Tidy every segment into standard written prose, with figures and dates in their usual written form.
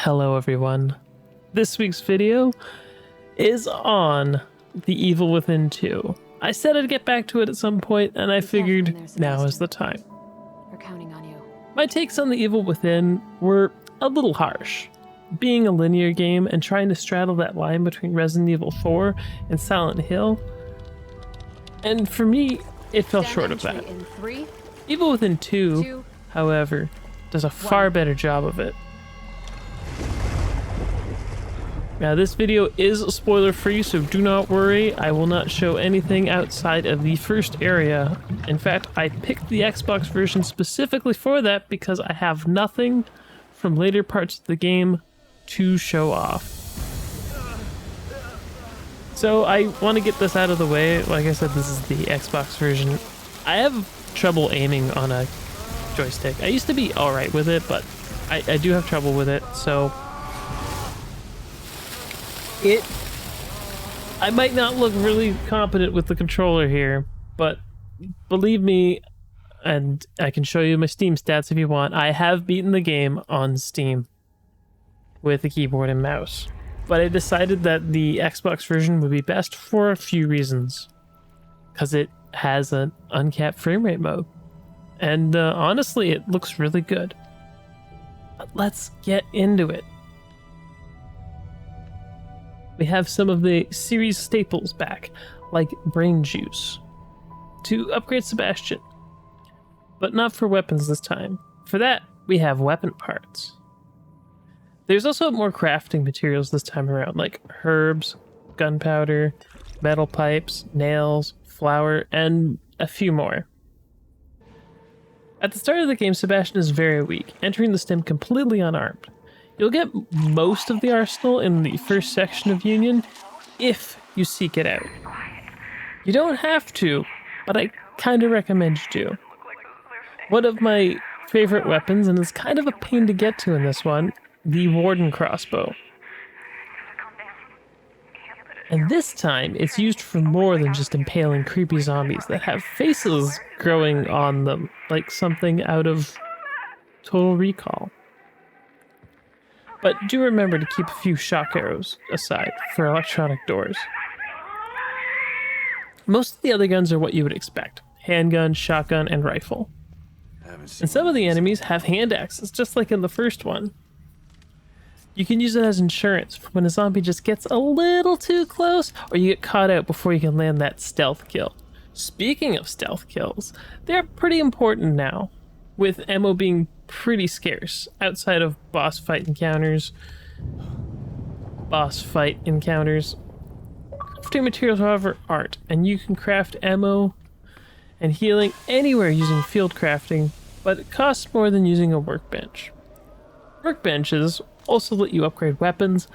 Hello everyone. This week's video is on The Evil Within 2. I said I'd get back to it at some point, and I figured now is the time. We're counting on you. My takes on The Evil Within were a little harsh. Being a linear game and trying to straddle that line between Resident Evil 4 and Silent Hill, and for me, it fell short of that. In 3, Evil Within 2, 2, however, does a far better job of it. Now this video is spoiler free, so do not worry. I will not show anything outside of the first area. In fact, I picked the Xbox version specifically for that because I have nothing from later parts of the game to show off. So I want to get this out of the way. Like I said, this is the Xbox version. I have trouble aiming on a joystick. I used to be alright with it, but I do have trouble with it, so I might not look really competent with the controller here, but believe me, and I can show you my Steam stats if you want, I have beaten the game on Steam with a keyboard and mouse. But I decided that the Xbox version would be best for a few reasons. Because it has an uncapped frame rate mode. And honestly, it looks really good. But let's get into it. We have some of the series staples back, like brain juice, to upgrade Sebastian. But not for weapons this time. For that, we have weapon parts. There's also more crafting materials this time around, like herbs, gunpowder, metal pipes, nails, flour, and a few more. At the start of the game, Sebastian is very weak, entering the stim completely unarmed. You'll get most of the arsenal in the first section of Union, if you seek it out. You don't have to, but I kind of recommend you do. One of my favorite weapons, and it's kind of a pain to get to in this one, the Warden crossbow. And this time, it's used for more than just impaling creepy zombies that have faces growing on them, like something out of Total Recall. But do remember to keep a few shock arrows aside for electronic doors. Most of the other guns are what you would expect: handgun, shotgun, and rifle. And some of the enemies have hand axes, just like in the first one. You can use it as insurance for when a zombie just gets a little too close, or you get caught out before you can land that stealth kill. Speaking of stealth kills, they're pretty important now, with ammo being pretty scarce outside of boss fight encounters. Crafting materials, however, aren't, and you can craft ammo and healing anywhere using field crafting, but it costs more than using a workbench. Workbenches also let you upgrade weapons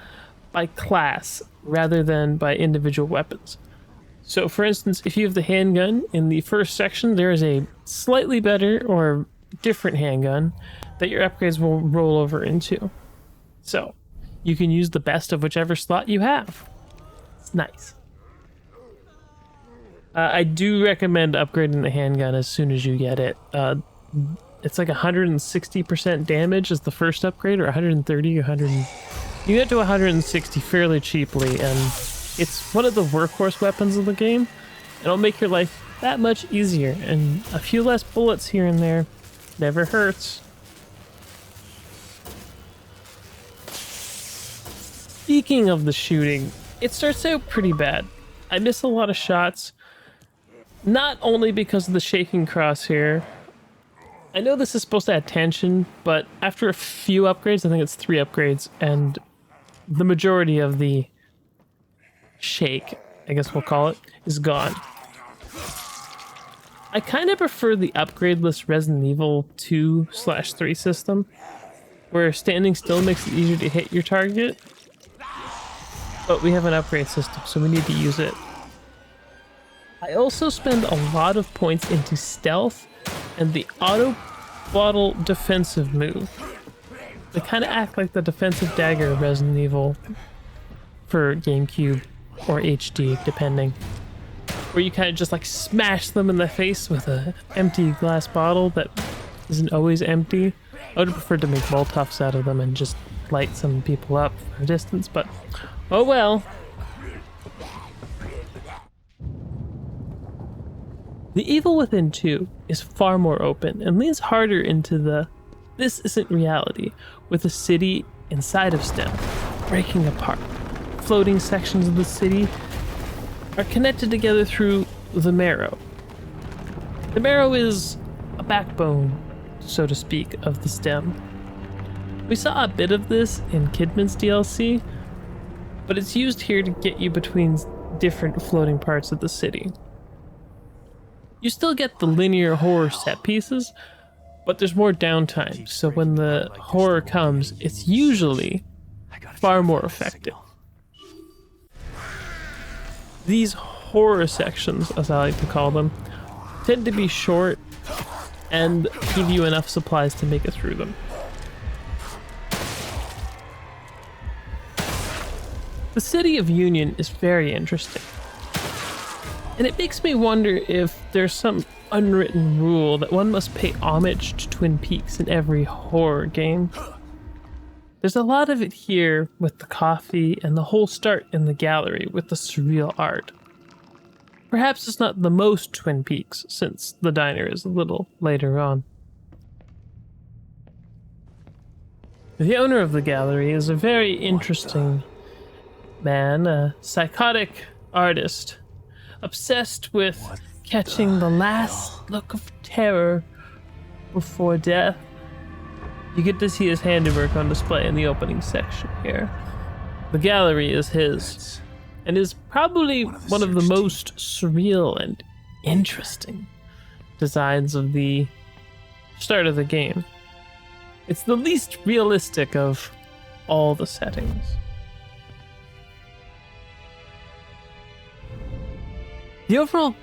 by class rather than by individual weapons. So for instance, if you have the handgun in the first section, there is a slightly better or different handgun that your upgrades will roll over into. So you can use the best of whichever slot you have. It's nice. I do recommend upgrading the handgun as soon as you get it. It's like 160% damage is the first upgrade, or 130 or 100. You get to 160 fairly cheaply, and it's one of the workhorse weapons of the game. It'll make your life that much easier, and a few less bullets here and there never hurts. Speaking of the shooting, it starts out pretty bad. I miss a lot of shots, not only because of the shaking crosshair. I know this is supposed to add tension, but after a few upgrades, I think it's 3 upgrades, and the majority of the shake, I guess we'll call it, is gone. I kind of prefer the upgradeless Resident Evil 2/3 system, where standing still makes it easier to hit your target, but we have an upgrade system, so we need to use it. I also spend a lot of points into stealth and the auto bottle defensive move. They kind of act like the defensive dagger of Resident Evil for GameCube or HD, depending. Where you kind of just like smash them in the face with an empty glass bottle that isn't always empty. I would have preferred to make Molotovs out of them and just light some people up from a distance, but oh well. The Evil Within 2 is far more open and leans harder into the this isn't reality, with a city inside of STEM, breaking apart. Floating sections of the city are connected together through the Marrow. The Marrow is a backbone, so to speak, of the STEM. We saw a bit of this in Kidman's DLC, but it's used here to get you between different floating parts of the city. You still get the linear horror set pieces, but there's more downtime, so when the horror comes, it's usually far more effective. These horror sections, as I like to call them, tend to be short and give you enough supplies to make it through them. The City of Union is very interesting. And it makes me wonder if there's some unwritten rule that one must pay homage to Twin Peaks in every horror game. There's a lot of it here with the coffee and the whole start in the gallery with the surreal art. Perhaps it's not the most Twin Peaks, since the diner is a little later on. The owner of the gallery is a very interesting man, a psychotic artist, obsessed with catching the last look of terror before death. You get to see his handiwork on display in the opening section here. The gallery is his, and is probably one of the most surreal and interesting designs of the start of the game. It's the least realistic of all the settings. The overall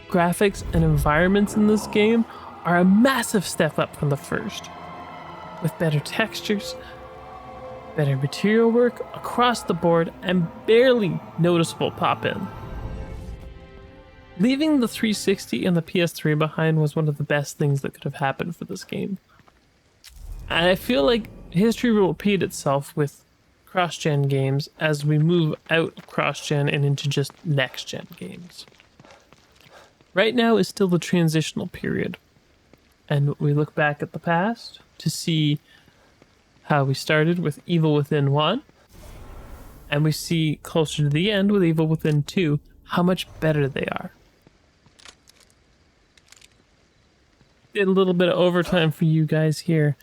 graphics and environments in this game are a massive step up from the first, with better textures, better material work across the board, and barely noticeable pop-in. Leaving the 360 and the PS3 behind was one of the best things that could have happened for this game. And I feel like history will repeat itself with cross-gen games as we move out of cross-gen and into just next-gen games. Right now is still the transitional period, and we look back at the past to see how we started with Evil Within 1, and we see closer to the end with Evil Within 2 how much better they are. Did a little bit of overtime for you guys here.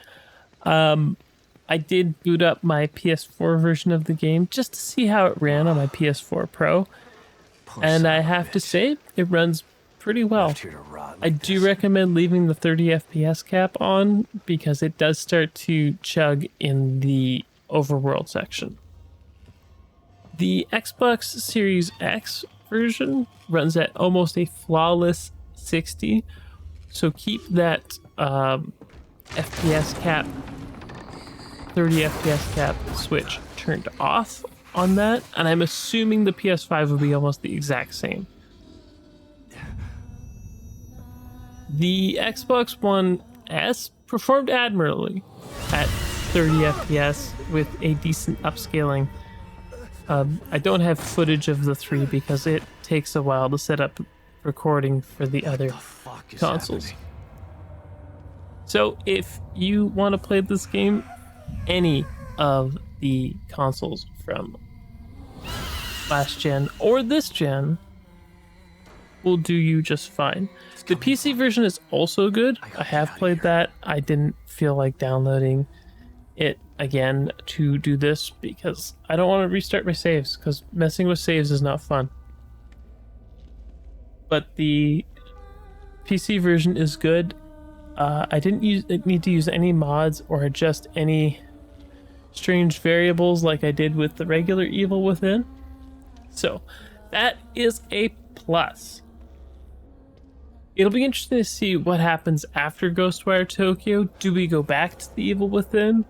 I did boot up my PS4 version of the game just to see how it ran on my PS4 Pro, and I have to say it runs pretty well. I do recommend leaving the 30 FPS cap on because it does start to chug in the overworld section. The Xbox Series X version runs at almost a flawless 60, so keep that FPS cap, 30 FPS cap switch turned off on that, and I'm assuming the PS5 will be almost the exact same. The Xbox One S performed admirably at 30 FPS with a decent upscaling. I don't have footage of the 3 because it takes a while to set up recording for the other consoles. So if you want to play this game, any of the consoles from last gen or this gen will do you just fine. The PC version is also good. I have played that. I didn't feel like downloading it again to do this because I don't want to restart my saves because messing with saves is not fun. But the PC version is good. I didn't need to use any mods or adjust any strange variables like I did with the regular Evil Within. So that is a plus. It'll be interesting to see what happens after Ghostwire Tokyo. Do we go back to the Evil Within?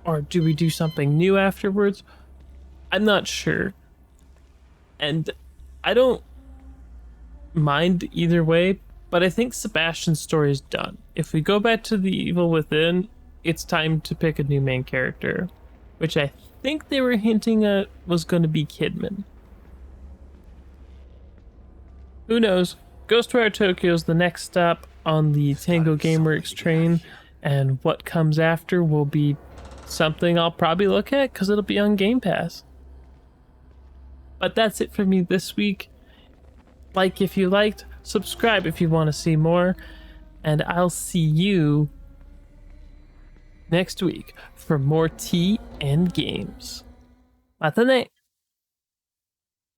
Or do we do something new afterwards? I'm not sure. And I don't mind either way, but I think Sebastian's story is done. If we go back to the Evil Within, it's time to pick a new main character, which I think they were hinting at was going to be Kidman. Who knows? Ghostwire Tokyo is the next stop on the Tango Gameworks train, and what comes after will be something I'll probably look at because it'll be on Game Pass. But that's it for me this week. Like if you liked, subscribe if you want to see more, and I'll see you next week for more tea and games. Matane!